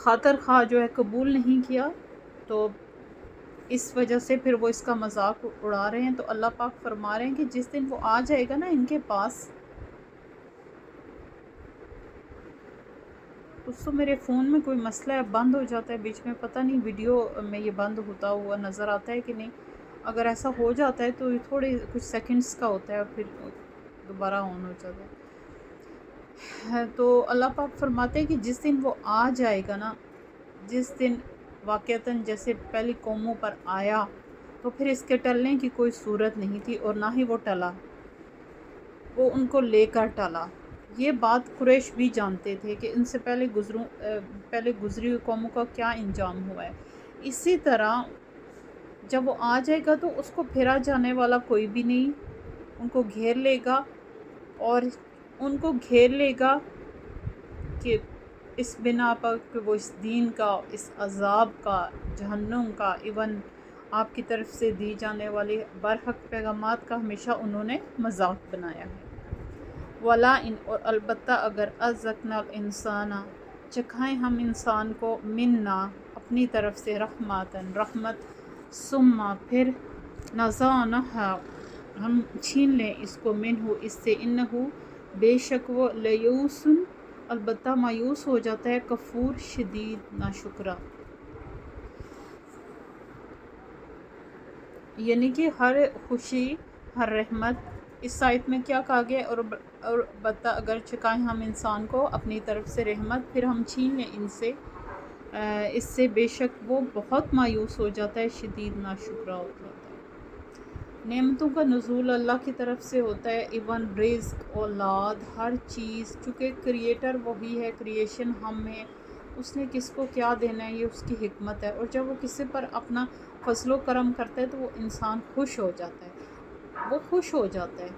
خاطر خواہ جو ہے قبول نہیں کیا، تو اس وجہ سے پھر وہ اس کا مذاق اڑا رہے ہیں۔ تو اللہ پاک فرما رہے ہیں کہ جس دن وہ آ جائے گا نا ان کے پاس، اس تو میرے فون میں کوئی مسئلہ ہے، بند ہو جاتا ہے بیچ میں، پتہ نہیں ویڈیو میں یہ بند ہوتا ہوا نظر آتا ہے کہ نہیں۔ اگر ایسا ہو جاتا ہے تو یہ تھوڑے کچھ سیکنڈز کا ہوتا ہے اور پھر دوبارہ آن ہو جاتا ہے۔ تو اللہ پاک فرماتے ہیں کہ جس دن وہ آ جائے گا نا، جس دن واقعتاً جیسے پہلی قوموں پر آیا، تو پھر اس کے ٹلنے کی کوئی صورت نہیں تھی اور نہ ہی وہ ٹلا، وہ ان کو لے کر ٹلا۔ یہ بات قریش بھی جانتے تھے کہ ان سے پہلے گزری ہوئی قوموں کا کیا انجام ہوا ہے۔ اسی طرح جب وہ آ جائے گا تو اس کو پھرا جانے والا کوئی بھی نہیں، ان کو گھیر لے گا، اور ان کو گھیر لے گا کہ اس بنا پر کہ وہ اس دین کا، اس عذاب کا، جہنم کا، ایون آپ کی طرف سے دی جانے والی برحق پیغامات کا ہمیشہ انہوں نے مذاق بنایا ہے۔ ولا ان، اور البتہ اگر اذقنا الانسان، چکھائیں ہم انسان کو، منا اپنی طرف سے، رحمتاً رحمت، ثم پھر نزعناها ہم چھین لیں اس کو، منہ اس سے، انہ بے شک وہ، لیوس البتہ مایوس ہو جاتا ہے، کفور شدید ناشکرا۔ یعنی کہ ہر خوشی، ہر رحمت، اس آیت میں کیا کہا گیا، اور البتہ اگر چکائیں ہم انسان کو اپنی طرف سے رحمت، پھر ہم چھین لیں ان سے، اس سے بے شک وہ بہت مایوس ہو جاتا ہے، شدید ناشکرا ہو جاتا ہے۔ نعمتوں کا نزول اللہ کی طرف سے ہوتا ہے، ایون رزق، اولاد، ہر چیز، چونکہ کریٹر وہی ہے، کریشن ہم ہیں، اس نے کس کو کیا دینا ہے یہ اس کی حکمت ہے۔ اور جب وہ کسی پر اپنا فضل و کرم کرتا ہے تو وہ انسان خوش ہو جاتا ہے، وہ خوش ہو جاتا ہے،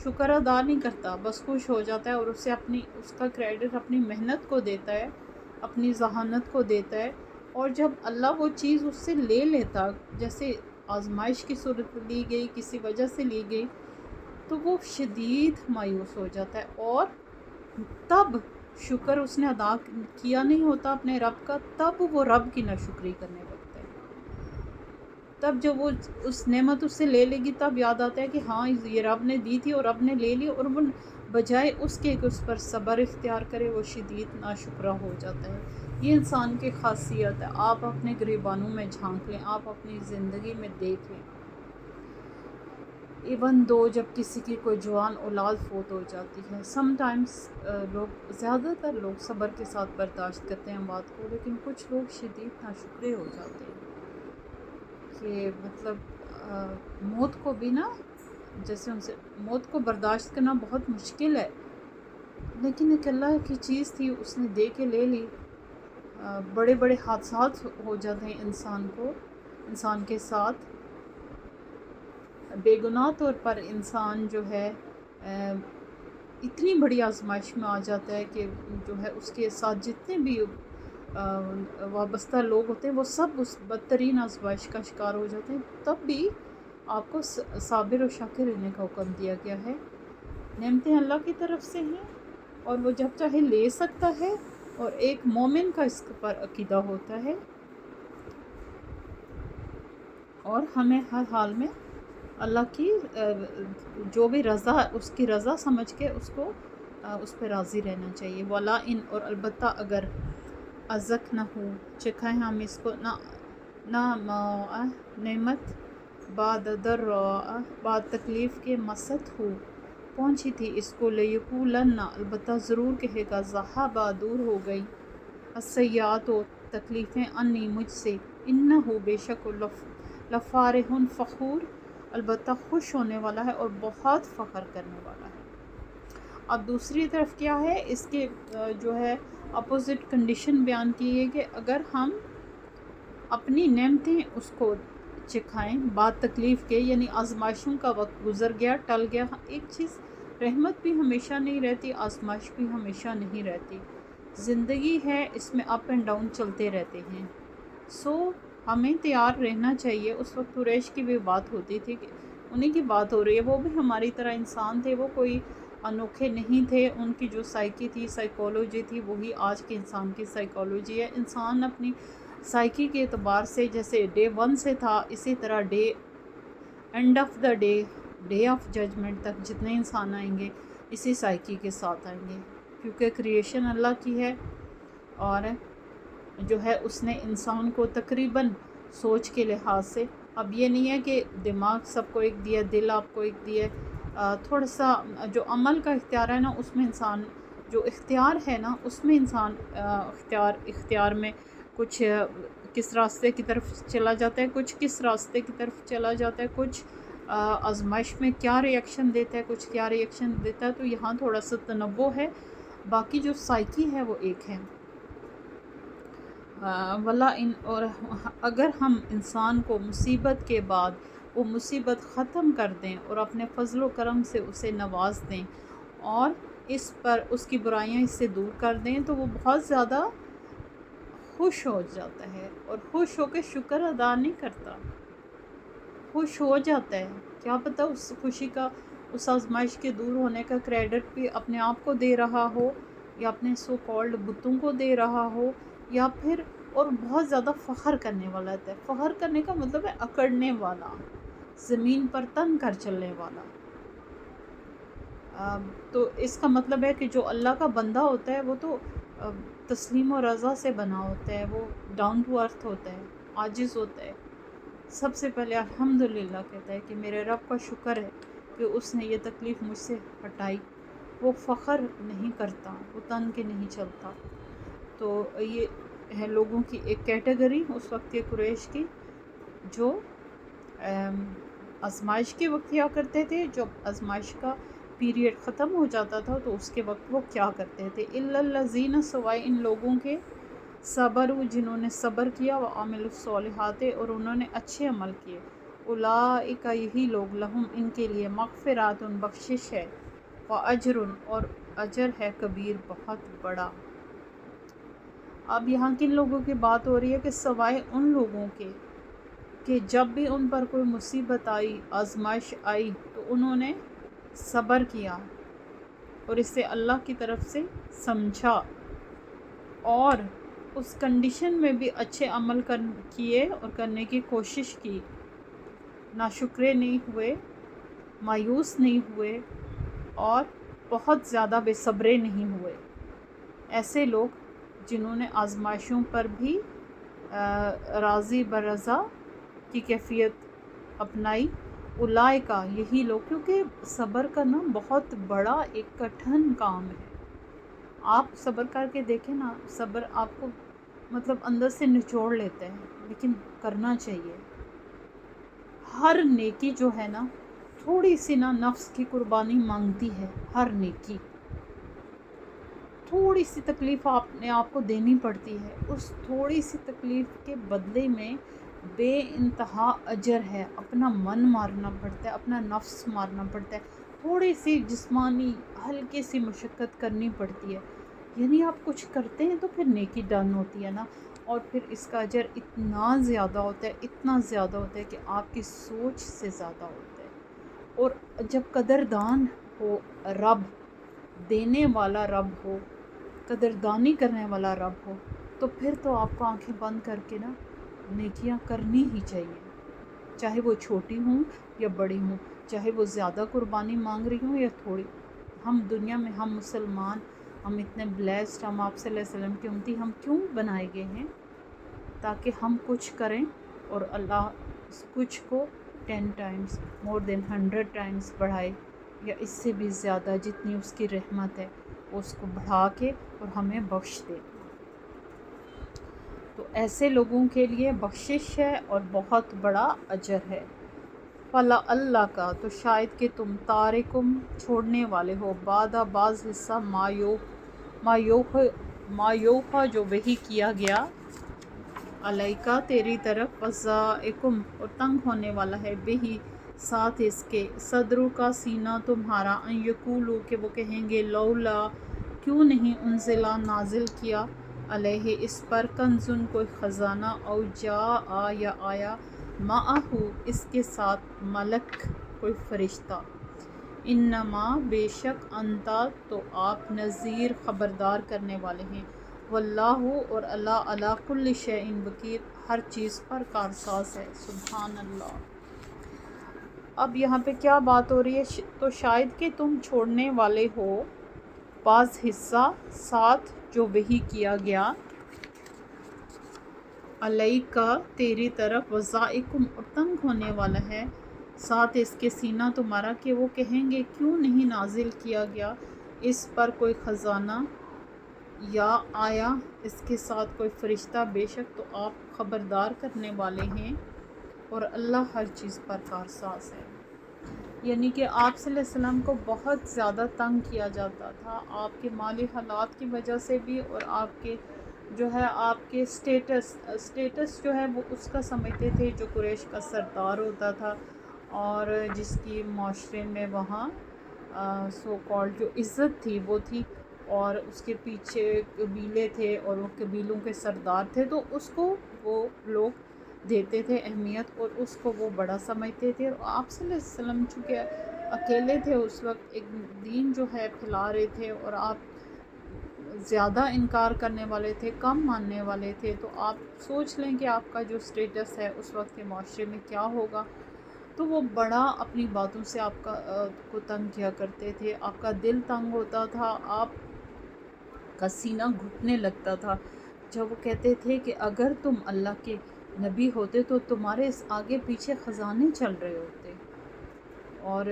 شکر ادا نہیں کرتا، بس خوش ہو جاتا ہے، اور اسے اس کا کریڈٹ اپنی محنت کو دیتا ہے، اپنی ذہانت کو دیتا ہے۔ اور جب اللہ وہ چیز اس سے لے لیتا، جیسے آزمائش کی صورت لی گئی، کسی وجہ سے لی گئی، تو وہ شدید مایوس ہو جاتا ہے، اور تب شکر اس نے ادا کیا نہیں ہوتا اپنے رب کا، تب وہ رب کی ناشکری کرنے لگتا ہے۔ تب جب وہ اس نعمت اس سے لے لے گی، تب یاد آتا ہے کہ ہاں یہ رب نے دی تھی اور رب نے لے لی، اور وہ بجائے اس کے کہ اس پر صبر اختیار کرے، وہ شدید ناشکرا ہو جاتا ہے۔ یہ انسان کی خاصیت ہے۔ آپ اپنے گریبانوں میں جھانک لیں، آپ اپنی زندگی میں دیکھ لیں، ایون دو جب کسی کی کوئی جوان اولاد فوت ہو جاتی ہے، سم ٹائمز زیادہ تر لوگ صبر کے ساتھ برداشت کرتے ہیں بات کو، لیکن کچھ لوگ شدید ناشکرے ہو جاتے ہیں کہ مطلب موت کو بھی نا، جیسے ان سے موت کو برداشت کرنا بہت مشکل ہے، لیکن ایک اللہ کی چیز تھی، اس نے دے کے لے لی۔ بڑے بڑے حادثات ہو جاتے ہیں انسان کے ساتھ، بے گناہ طور پر انسان جو ہے اتنی بڑی آزمائش میں آ جاتا ہے کہ جو ہے اس کے ساتھ جتنے بھی وابستہ لوگ ہوتے ہیں وہ سب اس بدترین آزمائش کا شکار ہو جاتے ہیں، تب بھی آپ کو صابر و شاکر رہنے کا حکم دیا گیا ہے۔ نعمتیں اللہ کی طرف سے ہیں، اور وہ جب چاہے لے سکتا ہے، اور ایک مومن کا اس پر عقیدہ ہوتا ہے، اور ہمیں ہر حال میں اللہ کی جو بھی رضا، اس کی رضا سمجھ کے اس کو اس پہ راضی رہنا چاہیے۔ ولا ان، اور البتہ اگر اذقنہ چکھائیں ہم اس کو، نہ نعمت، بعد ضراء بعد تکلیف کے، مست ہو پہنچی تھی اس کو، لیقولن البتہ ضرور کہے گا، ذہب دور ہو گئی، السیئات و تکلیفیں، انی مجھ سے، انہ بے شک لفارح فخور البتہ خوش ہونے والا ہے اور بہت فخر کرنے والا ہے۔ اب دوسری طرف کیا ہے، اس کے جو ہے اپوزٹ کنڈیشن بیان کی ہے کہ اگر ہم اپنی نعمتیں اس کو چکھائیں بعد تکلیف کے، یعنی آزمائشوں کا وقت گزر گیا، ٹل گیا۔ ایک چیز، رحمت بھی ہمیشہ نہیں رہتی، آزمائش بھی ہمیشہ نہیں رہتی، زندگی ہے، اس میں اپ اینڈ ڈاؤن چلتے رہتے ہیں۔ ہمیں تیار رہنا چاہیے۔ اس وقت قریش کی بھی بات ہوتی تھی، کہ انہیں کی بات ہو رہی ہے، وہ بھی ہماری طرح انسان تھے، وہ کوئی انوکھے نہیں تھے، ان کی جو سائیکی تھی، سائیکالوجی تھی، وہی آج کے انسان کی سائیکالوجی ہے۔ انسان اپنی سائیکی کے اعتبار سے جیسے ڈے 1 سے تھا، اسی طرح end of the day of judgment تک جتنے انسان آئیں گے اسی سائیکی کے ساتھ آئیں گے، کیونکہ کریشن اللہ کی ہے، اور جو ہے اس نے انسان کو تقریباً سوچ کے لحاظ سے، اب یہ نہیں ہے کہ دماغ سب کو ایک دیا، دل آپ کو ایک دیا، تھوڑا سا جو عمل کا اختیار ہے نا، اس میں انسان جو اختیار ہے نا، اس میں انسان اختیار میں کچھ کس راستے کی طرف چلا جاتا ہے، کچھ کس راستے کی طرف چلا جاتا ہے، کچھ آزمائش میں کیا ری ایکشن دیتا ہے، کچھ کیا ری ایکشن دیتا ہے، تو یہاں تھوڑا سا تنوع ہے، باقی جو سائیکی ہے وہ ایک ہے۔ اور اگر ہم انسان کو مصیبت کے بعد وہ مصیبت ختم کر دیں اور اپنے فضل و کرم سے اسے نواز دیں اور اس کی برائیاں اس سے دور کر دیں، تو وہ بہت زیادہ خوش ہو جاتا ہے، اور خوش ہو کے شکر ادا نہیں کرتا، خوش ہو جاتا ہے۔ کیا پتہ اس خوشی کا، اس آزمائش کے دور ہونے کا کریڈٹ بھی اپنے آپ کو دے رہا ہو، یا اپنے سو کالڈ بتوں کو دے رہا ہو، یا پھر اور بہت زیادہ فخر کرنے والا ہے۔ فخر کرنے کا مطلب ہے اکڑنے والا، زمین پر تن کر چلنے والا۔ تو اس کا مطلب ہے کہ جو اللہ کا بندہ ہوتا ہے وہ تو تسلیم و رضا سے بنا ہوتا ہے، وہ ڈاؤن ٹو ارتھ ہوتا ہے، عاجز ہوتا ہے، سب سے پہلے الحمدللہ کہتا ہے کہ میرے رب کا شکر ہے کہ اس نے یہ تکلیف مجھ سے ہٹائی۔ وہ فخر نہیں کرتا، وہ تن کے نہیں چلتا۔ تو یہ ہے لوگوں کی ایک کیٹیگری اس وقت کے قریش کی، جو آزمائش کے وقت کیا کرتے تھے، جب آزمائش کا پیریڈ ختم ہو جاتا تھا تو اس کے وقت وہ کیا کرتے تھے۔ الا الذین، سوائے ان لوگوں کے، صبروا، جنہوں نے صبر کیا، وعملوا الصالحات، اور انہوں نے اچھے عمل کیے، اولئک، یہی لوگ، لہم، ان کے لیے، مغفرات، بخشش ہے، واجر، اور اجر ہے، کبیر، بہت بڑا۔ اب یہاں کن لوگوں کی بات ہو رہی ہے کہ سوائے ان لوگوں کے کہ جب بھی ان پر کوئی مصیبت آئی، آزمائش آئی، تو انہوں نے صبر کیا اور اسے اللہ کی طرف سے سمجھا، اور اس کنڈیشن میں بھی اچھے عمل کیے اور کرنے کی کوشش کی، ناشکرے نہیں ہوئے، مایوس نہیں ہوئے، اور بہت زیادہ بے صبرے نہیں ہوئے۔ ایسے لوگ جنہوں نے آزمائشوں پر بھی راضی برضا کی کیفیت اپنائی، اولائکا، یہی لوگ، کیونکہ صبر کرنا بہت بڑا ایک کٹھن کام ہے۔ آپ صبر کر کے دیکھیں نا، صبر آپ کو مطلب اندر سے نچوڑ لیتا ہے، لیکن کرنا چاہیے۔ ہر نیکی جو ہے نا، تھوڑی سی نا نفس کی قربانی مانگتی ہے، ہر نیکی تھوڑی سی تکلیف آپ کو دینی پڑتی ہے، اس تھوڑی سی تکلیف کے بدلے میں بے انتہا اجر ہے۔ اپنا من مارنا پڑتا ہے، اپنا نفس مارنا پڑتا ہے، تھوڑی سی جسمانی ہلکی سی مشقت کرنی پڑتی ہے، یعنی آپ کچھ کرتے ہیں تو پھر نیکی ڈن ہوتی ہے نا، اور پھر اس کا اجر اتنا زیادہ ہوتا ہے، اتنا زیادہ ہوتا ہے کہ آپ کی سوچ سے زیادہ ہوتا ہے۔ اور جب قدردان ہو رب، دینے والا رب ہو، قدردانی کرنے والا رب ہو، تو پھر تو آپ کو آنکھیں بند کر کے نا نیکیاں کرنی ہی چاہیے، چاہے وہ چھوٹی ہوں یا بڑی ہوں، چاہے وہ زیادہ قربانی مانگ رہی ہوں یا تھوڑی۔ ہم دنیا میں، ہم مسلمان، ہم اتنے بلیسڈ، ہم آپ صلی اللہ علیہ وسلم کی امتی، ہم کیوں بنائے گئے ہیں؟ تاکہ ہم کچھ کریں اور اللہ اس کچھ کو 10 ٹائمز، مور دین 100 ٹائمز بڑھائے، یا اس سے بھی زیادہ، جتنی اس کی رحمت ہے اس کو بڑھا کے اور ہمیں بخش دے۔ تو ایسے لوگوں کے لیے بخشش ہے اور بہت بڑا اجر ہے۔ فلا اللہ کا، تو شاید کہ تم تارکم، چھوڑنے والے ہو، بعض حصہ مایوخا، جو وحی کیا گیا، علیکا، تیری طرف، وضائکم، اور تنگ ہونے والا ہے، بہی، ساتھ اس کے، صدرو کا، سینہ تمہارا، ان یقولو، کہ وہ کہیں گے، لولا، کیوں نہیں، انزلا، نازل کیا، علیہ، اس پر، کنزن، کوئی خزانہ، او جاء، یا آیا، معہو، اس کے ساتھ، ملک، کوئی فرشتہ۔ انما بے شک انتا تو آپ نذیر خبردار کرنے والے ہیں، واللہ اور اللہ علی کل شیء وکیل ہر چیز پر کارساز ہے۔ سبحان اللہ۔ اب یہاں پہ کیا بات ہو رہی ہے؟ تو شاید کہ تم چھوڑنے والے ہو بعض حصہ ساتھ جو وحی کیا گیا علیکا تیری طرف، وضائقم اور تنگ ہونے والا ہے ساتھ اس کے سینہ تمہارا، کہ وہ کہیں گے کیوں نہیں نازل کیا گیا اس پر کوئی خزانہ یا آیا اس کے ساتھ کوئی فرشتہ، بے شک تو آپ خبردار کرنے والے ہیں اور اللہ ہر چیز پر کارساز ہے۔ یعنی کہ آپ صلی اللہ علیہ وسلم کو بہت زیادہ تنگ کیا جاتا تھا، آپ کے مالی حالات کی وجہ سے بھی، اور آپ کے جو ہے آپ کے سٹیٹس جو ہے وہ اس کا سمجھتے تھے جو قریش کا سردار ہوتا تھا اور جس کی معاشرے میں وہاں سو کال جو عزت تھی وہ تھی، اور اس کے پیچھے قبیلے تھے اور وہ قبیلوں کے سردار تھے، تو اس کو وہ لوگ دیتے تھے اہمیت اور اس کو وہ بڑا سمجھتے تھے۔ اور آپ صلی اللہ علیہ وسلم چونکہ اکیلے تھے اس وقت، ایک دین جو ہے پھیلا رہے تھے، اور آپ زیادہ انکار کرنے والے تھے، کم ماننے والے تھے، تو آپ سوچ لیں کہ آپ کا جو سٹیٹس ہے اس وقت کے معاشرے میں کیا ہوگا۔ تو وہ بڑا اپنی باتوں سے آپ کو تنگ کیا کرتے تھے، آپ کا دل تنگ ہوتا تھا، آپ کا سینہ گھٹنے لگتا تھا جب وہ کہتے تھے کہ اگر تم اللہ کے نبی ہوتے تو تمہارے اس آگے پیچھے خزانے چل رہے ہوتے اور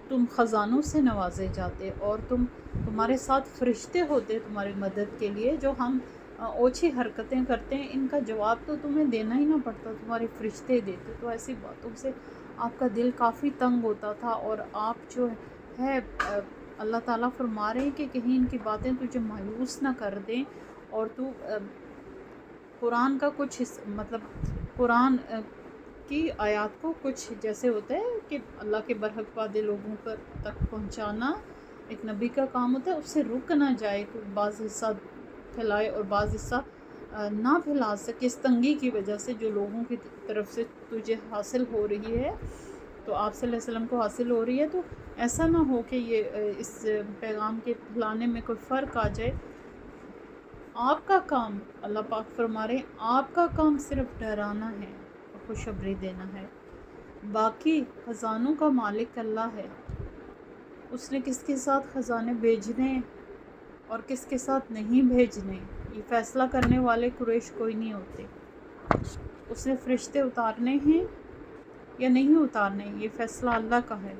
تم خزانوں سے نوازے جاتے، اور تمہارے ساتھ فرشتے ہوتے تمہاری مدد کے لیے، جو ہم اوچھی حرکتیں کرتے ہیں ان کا جواب تو تمہیں دینا ہی نہ پڑتا، تمہارے فرشتے دیتے۔ تو ایسی باتوں سے آپ کا دل کافی تنگ ہوتا تھا، اور آپ جو ہے اللہ تعالیٰ فرما رہے ہیں کہ کہیں ان کی باتیں تجھے مایوس نہ کر دیں، اور تو قرآن کا کچھ مطلب قرآن کی آیات کو کچھ جیسے ہوتا ہے کہ اللہ کے برحق وعدے لوگوں تک پہنچانا ایک نبی کا کام ہوتا ہے، اس سے رک نہ جائے، کہ بعض حصہ پھیلائے اور بعض حصہ نہ پھیلا سکے اس تنگی کی وجہ سے جو لوگوں کی طرف سے تجھے حاصل ہو رہی ہے، تو آپ صلی اللہ علیہ وسلم کو حاصل ہو رہی ہے، تو ایسا نہ ہو کہ یہ اس پیغام کے پھیلانے میں کوئی فرق آ جائے۔ آپ کا کام، اللہ پاک فرما رہے ہیں، آپ کا کام صرف ڈرانا ہے اور خوشخبری دینا ہے، باقی خزانوں کا مالک اللہ ہے، اس نے کس کے ساتھ خزانے بھیجنے اور کس کے ساتھ نہیں بھیجنے یہ فیصلہ کرنے والے قریش کوئی نہیں ہوتے۔ اس نے فرشتے اتارنے ہیں یا نہیں اتارنے یہ فیصلہ اللہ کا ہے،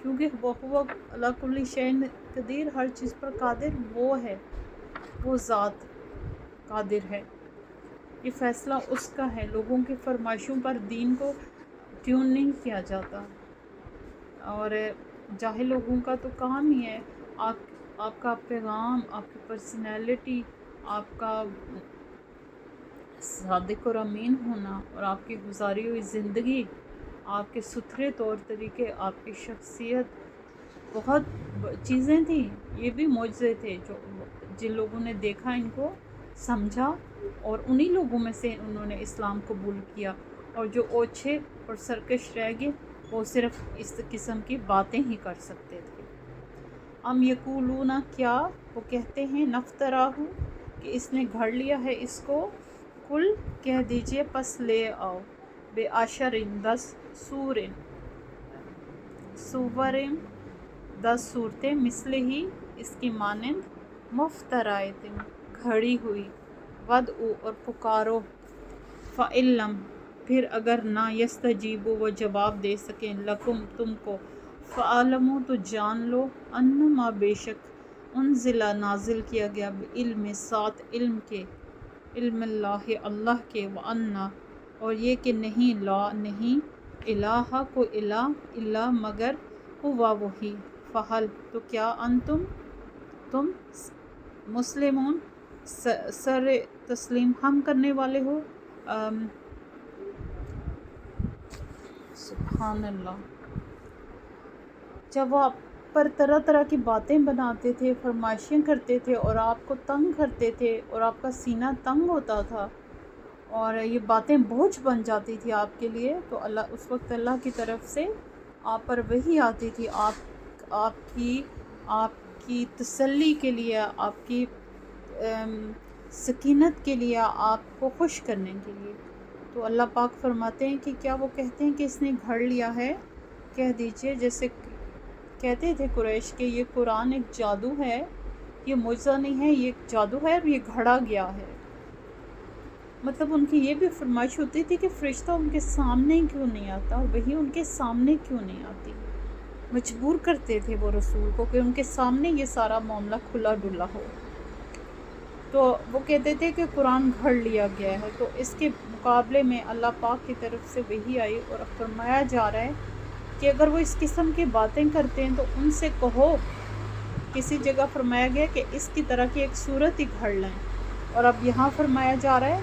کیونکہ وہ اللہ کل شیء قدیر، ہر چیز پر قادر وہ ہے، وہ ذات قادر ہے، یہ فیصلہ اس کا ہے۔ لوگوں کی فرمائشوں پر دین کو ٹیون نہیں کیا جاتا، اور جاہل لوگوں کا تو کام ہی ہے آپ کا پیغام، آپ کی پرسنالٹی، آپ کا صادق اور امین ہونا، اور آپ کی گزاری ہوئی زندگی، آپ کے ستھرے طور طریقے، آپ کی شخصیت، بہت چیزیں تھیں، یہ بھی معجزے تھے جو جن لوگوں نے دیکھا ان کو سمجھا، اور انہی لوگوں میں سے انہوں نے اسلام قبول کیا، اور جو اوچھے اور سرکش رہ گئے وہ صرف اس قسم کی باتیں ہی کر سکتے تھے۔ ام یقولون، کیا وہ کہتے ہیں، نفتراہ، کہ اس نے گھڑ لیا ہے اس کو، کل کہہ دیجئے پس لے آؤ، بے عشرٍ 10 سورٍ 10 صورتیں، مثل ہی اس کی مانند، مفترائۃ گھڑی ہوئی، ودعوا اور پکارو، فَإِن لَم پھر اگر نہ، یستجیبوا وہ جواب دے سکیں، لکم تم کو، فَاعْلَمُوا تو جان لو، انما بے شک، انزل نازل کیا گیا، بعلم ساتھ علم کے، علم اللہ اللہ کے، وَأَنَّ اور یہ کہ نہیں، لا نہیں، الہ کوئی الہ، الا مگر، ہوا وہی، فہل تو کیا، تم مسلمون سر تسلیم ہم کرنے والے ہو۔ سبحان اللہ۔ جب وہ آپ پر طرح طرح کی باتیں بناتے تھے، فرمائشیں کرتے تھے اور آپ کو تنگ کرتے تھے، اور آپ کا سینہ تنگ ہوتا تھا اور یہ باتیں بوجھ بن جاتی تھی آپ کے لیے، تو اللہ اس وقت اللہ کی طرف سے آپ پر وحی آتی تھی آپ کی تسلی کے لیے، آپ کی سکینت کے لیے، آپ کو خوش کرنے کے لیے۔ تو اللہ پاک فرماتے ہیں کہ کیا وہ کہتے ہیں کہ اس نے گھڑ لیا ہے؟ کہہ دیجئے جیسے کہتے تھے قریش کہ یہ قرآن ایک جادو ہے، یہ معجزہ نہیں ہے، یہ ایک جادو ہے اور یہ گھڑا گیا ہے۔ مطلب ان کی یہ بھی فرمائش ہوتی تھی کہ فرشتہ ان کے سامنے کیوں نہیں آتا، وہی ان کے سامنے کیوں نہیں آتی۔ مجبور کرتے تھے وہ رسول کو کہ ان کے سامنے یہ سارا معاملہ کھلا ڈلا ہو۔ تو وہ کہتے تھے کہ قرآن گھڑ لیا گیا ہے۔ تو اس کے مقابلے میں اللہ پاک کی طرف سے وحی آئی اور فرمایا جا رہا ہے کہ اگر وہ اس قسم کی باتیں کرتے ہیں تو ان سے کہو، کسی جگہ فرمایا گیا کہ اس کی طرح کی ایک صورت ہی گھڑ لیں، اور اب یہاں فرمایا جا رہا ہے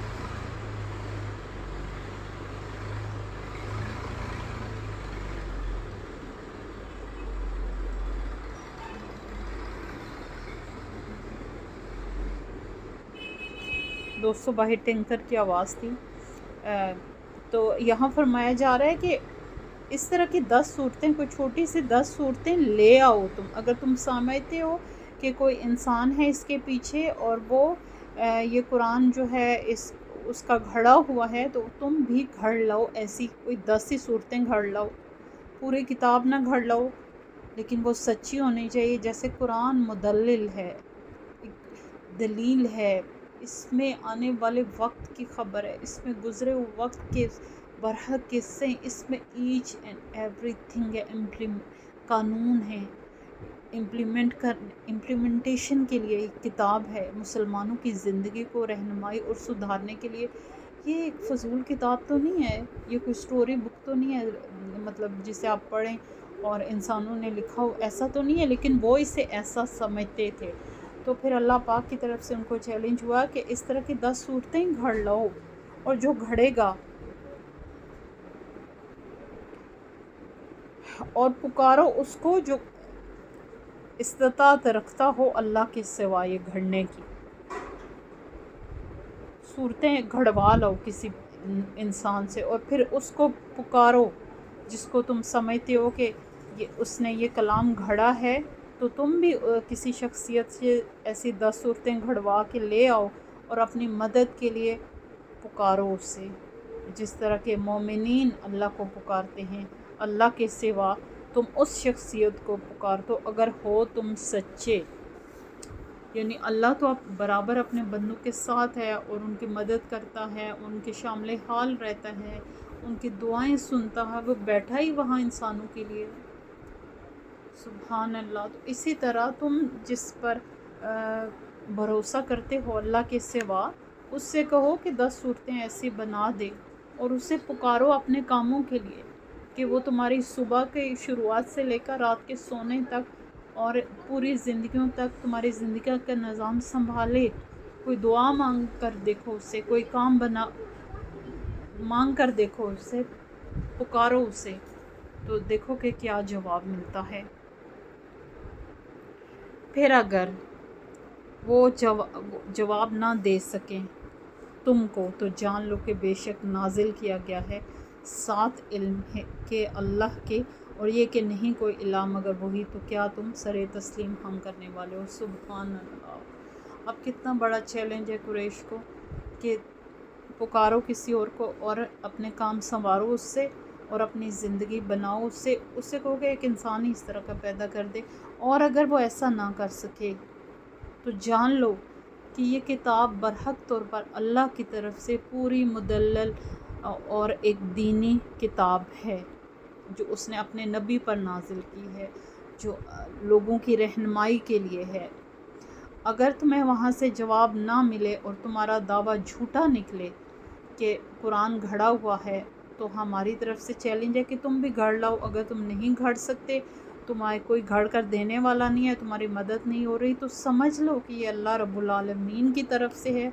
دوستو باہر ٹینکر کی آواز تھی۔ تو یہاں فرمایا جا رہا ہے کہ اس طرح کی 10 صورتیں، کوئی چھوٹی سی 10 صورتیں لے آؤ تم، اگر تم سمجھتے ہو کہ کوئی انسان ہے اس کے پیچھے اور وہ یہ قرآن جو ہے اس کا گھڑا ہوا ہے، تو تم بھی گھڑ لاؤ، ایسی کوئی 10 ہی صورتیں گھڑ لاؤ، پوری کتاب نہ گھڑ لاؤ، لیکن وہ سچی ہونی چاہیے۔ جیسے قرآن مدلل ہے، ایک دلیل ہے، اس میں آنے والے وقت کی خبر ہے، اس میں گزرے ہوئے وقت کے برحق قصے، اس میں ایچ اینڈ ایوری تھنگ ہے، قانون ہے، امپلیمنٹیشن کے لیے ایک کتاب ہے، مسلمانوں کی زندگی کو رہنمائی اور سدھارنے کے لیے۔ یہ ایک فضول کتاب تو نہیں ہے، یہ کوئی سٹوری بک تو نہیں ہے مطلب جسے آپ پڑھیں اور انسانوں نے لکھا ہو، ایسا تو نہیں ہے، لیکن وہ اسے ایسا سمجھتے تھے۔ تو پھر اللہ پاک کی طرف سے ان کو چیلنج ہوا کہ اس طرح کی 10 صورتیں گھڑ لاؤ، اور جو گھڑے گا اور پکارو اس کو جو استطاعت رکھتا ہو اللہ کے سوا یہ گھڑنے کی۔ صورتیں گھڑوا لو کسی انسان سے اور پھر اس کو پکارو جس کو تم سمجھتے ہو کہ اس نے یہ کلام گھڑا ہے، تو تم بھی کسی شخصیت سے ایسی 10 صورتیں گھڑوا کے لے آؤ اور اپنی مدد کے لیے پکارو اسے، جس طرح کے مومنین اللہ کو پکارتے ہیں اللہ کے سوا، تم اس شخصیت کو پکار دو اگر ہو تم سچے۔ یعنی اللہ تو برابر اپنے بندوں کے ساتھ ہے اور ان کی مدد کرتا ہے، ان کے شامل حال رہتا ہے، ان کی دعائیں سنتا ہے، وہ بیٹھا ہی وہاں انسانوں کے لیے۔ سبحان اللہ۔ تو اسی طرح تم جس پر بھروسہ کرتے ہو اللہ کے سوا، اس سے کہو کہ 10 صورتیں ایسی بنا دے اور اسے پکارو اپنے کاموں کے لیے کہ وہ تمہاری صبح کے شروعات سے لے کر رات کے سونے تک اور پوری زندگیوں تک تمہاری زندگی کا نظام سنبھالے۔ کوئی دعا مانگ کر دیکھو اسے، کوئی کام مانگ کر دیکھو اسے، پکارو اسے، تو دیکھو کہ کیا جواب ملتا ہے۔ پھر اگر وہ جواب نہ دے سکیں تم کو، تو جان لو کہ بے شک نازل کیا گیا ہے ساتھ علم ہے کہ اللہ کے، اور یہ کہ نہیں کوئی الہ مگر وہی، تو کیا تم سر تسلیم ہم کرنے والے ہو۔ سبحان اللہ۔ اب کتنا بڑا چیلنج ہے قریش کو کہ پکارو کسی اور کو اور اپنے کام سنوارو اس سے اور اپنی زندگی بناؤ اس سے کہو کہ ایک انسان ہی اس طرح کا پیدا کر دے، اور اگر وہ ایسا نہ کر سکے تو جان لو کہ یہ کتاب برحق طور پر اللہ کی طرف سے پوری مدلل اور ایک دینی کتاب ہے جو اس نے اپنے نبی پر نازل کی ہے، جو لوگوں کی رہنمائی کے لیے ہے۔ اگر تمہیں وہاں سے جواب نہ ملے اور تمہارا دعویٰ جھوٹا نکلے کہ قرآن گھڑا ہوا ہے، تو ہماری طرف سے چیلنج ہے کہ تم بھی گھڑ لاؤ۔ اگر تم نہیں گھڑ سکتے، تمہیں کوئی گھڑ کر دینے والا نہیں ہے، تمہاری مدد نہیں ہو رہی، تو سمجھ لو کہ یہ اللہ رب العالمین کی طرف سے ہے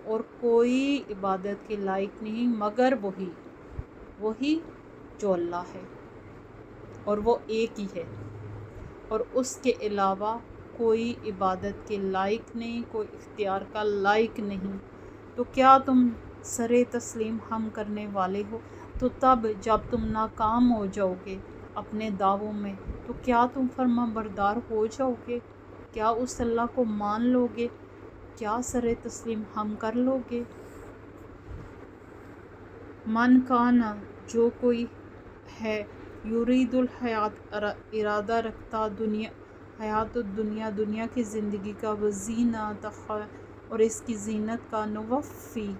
اور کوئی عبادت کے لائق نہیں مگر وہی جو اللہ ہے، اور وہ ایک ہی ہے، اور اس کے علاوہ کوئی عبادت کے لائق نہیں، کوئی اختیار کا لائق نہیں۔ تو کیا تم سر تسلیم ہم کرنے والے ہو؟ تو تب جب تم ناکام ہو جاؤ گے اپنے دعووں میں، تو کیا تم فرما بردار ہو جاؤ گے؟ کیا اس اللہ کو مان لو گے؟ کیا سر تسلیم ہم کر لو گے؟ من کانا، جو کوئی ہے، یرید الحیات، ارادہ رکھتا حیات الدنیا، دنیا کی زندگی کا، وزینتہا، اور اس کی زینت کا، نوفی،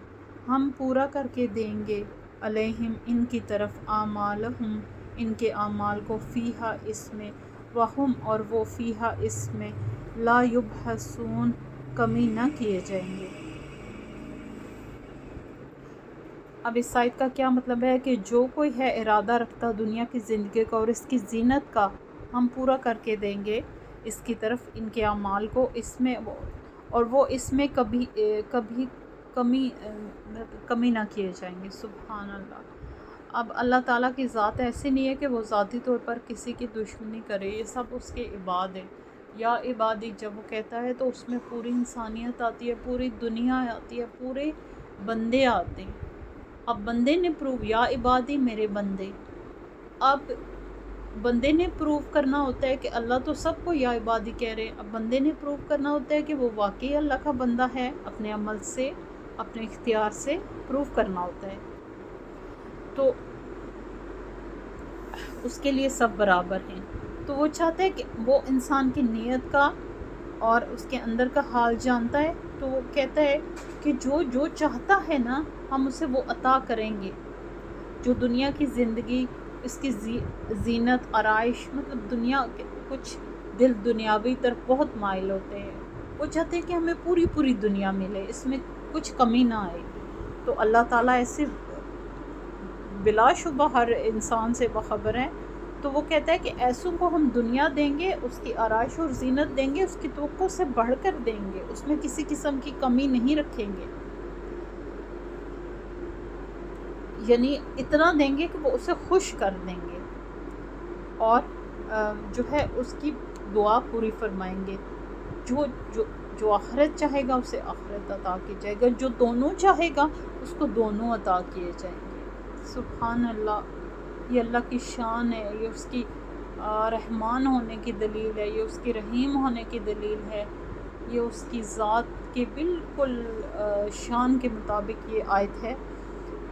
ہم پورا کر کے دیں گے، علیہم، ان کی طرف، اعمالہم، ان کے اعمال کو، فیہا، اس میں، وہم، اور وہ، فیہا، اس میں، لا یبخسون، کمی نہ کیے جائیں گے۔ اب اس آیت کا کیا مطلب ہے کہ جو کوئی ہے ارادہ رکھتا دنیا کی زندگی کا اور اس کی زینت کا، ہم پورا کر کے دیں گے اس کی طرف، ان کے اعمال کو، اس میں، اور وہ اس میں کبھی کمی نہ کیے جائیں گے۔ سبحان اللہ۔ اب اللہ تعالیٰ کی ذات ایسی نہیں ہے کہ وہ ذاتی طور پر کسی کی دشمنی کرے، یہ سب اس کے عباد ہیں۔ یا عبادی جب وہ کہتا ہے تو اس میں پوری انسانیت آتی ہے، پوری دنیا آتی ہے، پورے بندے آتے ہیں۔ اب بندے نے یا عبادی، میرے بندے، اب بندے نے پروو کرنا ہوتا ہے کہ اللہ تو سب کو یا عبادی کہہ رہے ہیں، اب بندے نے پروو کرنا ہوتا ہے کہ وہ واقعی اللہ کا بندہ ہے، اپنے عمل سے، اپنے اختیار سے پروو کرنا ہوتا ہے، تو اس کے لیے سب برابر ہیں۔ تو وہ چاہتا ہے کہ وہ انسان کی نیت کا اور اس کے اندر کا حال جانتا ہے، تو وہ کہتا ہے کہ جو چاہتا ہے نا، ہم اسے وہ عطا کریں گے۔ جو دنیا کی زندگی، اس کی زینت، آرائش، مطلب دنیا کے کچھ دل دنیاوی طرف بہت مائل ہوتے ہیں، وہ چاہتے ہیں کہ ہمیں پوری دنیا ملے، اس میں کچھ کمی نہ آئے۔ تو اللہ تعالیٰ ایسے بلا شبہ ہر انسان سے باخبر ہے، تو وہ کہتا ہے کہ ایسوں کو ہم دنیا دیں گے، اس کی آرائش اور زینت دیں گے، اس کی توقع سے بڑھ کر دیں گے، اس میں کسی قسم کی کمی نہیں رکھیں گے، یعنی اتنا دیں گے کہ وہ اسے خوش کر دیں گے، اور جو ہے اس کی دعا پوری فرمائیں گے۔ جو آخرت چاہے گا اسے آخرت عطا کی جائے گا، جو دونوں چاہے گا اس کو دونوں عطا کیے جائیں گے۔ سبحان اللہ، یہ اللہ کی شان ہے، یہ اس کی رحمان ہونے کی دلیل ہے، یہ اس کی رحیم ہونے کی دلیل ہے، یہ اس کی ذات کے بالکل شان کے مطابق یہ آیت ہے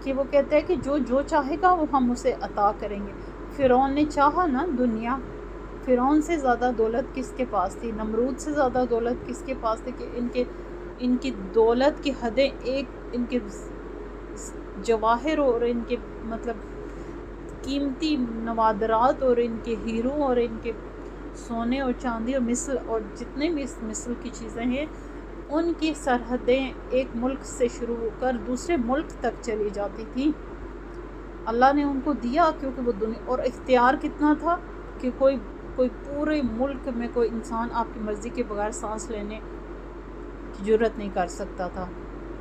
کہ وہ کہتا ہے کہ جو چاہے گا وہ ہم اسے عطا کریں گے۔ فرعون نے چاہا نا دنیا، فرعون سے زیادہ دولت کس کے پاس تھی، نمرود سے زیادہ دولت کس کے پاس تھی، کہ ان کی دولت کی حدیں، ایک ان کے جواہر اور ان کے مطلب قیمتی نوادرات اور ان کے ہیروں اور ان کے سونے اور چاندی اور مثل اور جتنے بھی مثل کی چیزیں ہیں، ان کی سرحدیں ایک ملک سے شروع ہو کر دوسرے ملک تک چلی جاتی تھیں۔ اللہ نے ان کو دیا کیونکہ وہ دنیا، اور اختیار کتنا تھا کہ کوئی پورے ملک میں کوئی انسان آپ کی مرضی کے بغیر سانس لینے کی جرت نہیں کر سکتا تھا۔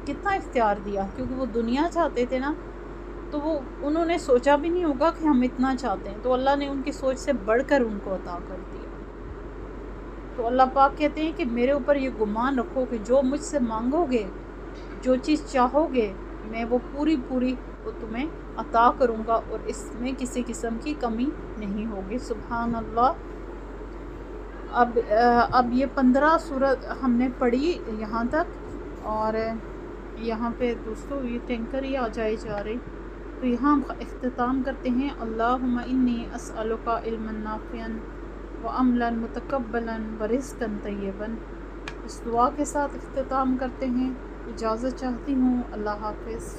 کتنا اختیار دیا، کیونکہ وہ دنیا چاہتے تھے نا، تو وہ انہوں نے سوچا بھی نہیں ہوگا کہ ہم اتنا چاہتے ہیں، تو اللہ نے ان کی سوچ سے بڑھ کر ان کو عطا کر دیا۔ تو اللہ پاک کہتے ہیں کہ میرے اوپر یہ گمان رکھو کہ جو مجھ سے مانگو گے، جو چیز چاہو گے، میں وہ پوری وہ تمہیں عطا کروں گا، اور اس میں کسی قسم کی کمی نہیں ہوگی۔ سبحان اللہ۔ اب یہ 15 سورت ہم نے پڑھی یہاں تک، اور یہاں پہ دوستو یہ ٹینکر ہی آ جا رہی، تو یہاں ہم اختتام کرتے ہیں۔ اللہم انی اسألک علما نافعا وعملا متقبلا ورزقا طیبا، اس دعا کے ساتھ اختتام کرتے ہیں۔ اجازت چاہتی ہوں، اللہ حافظ۔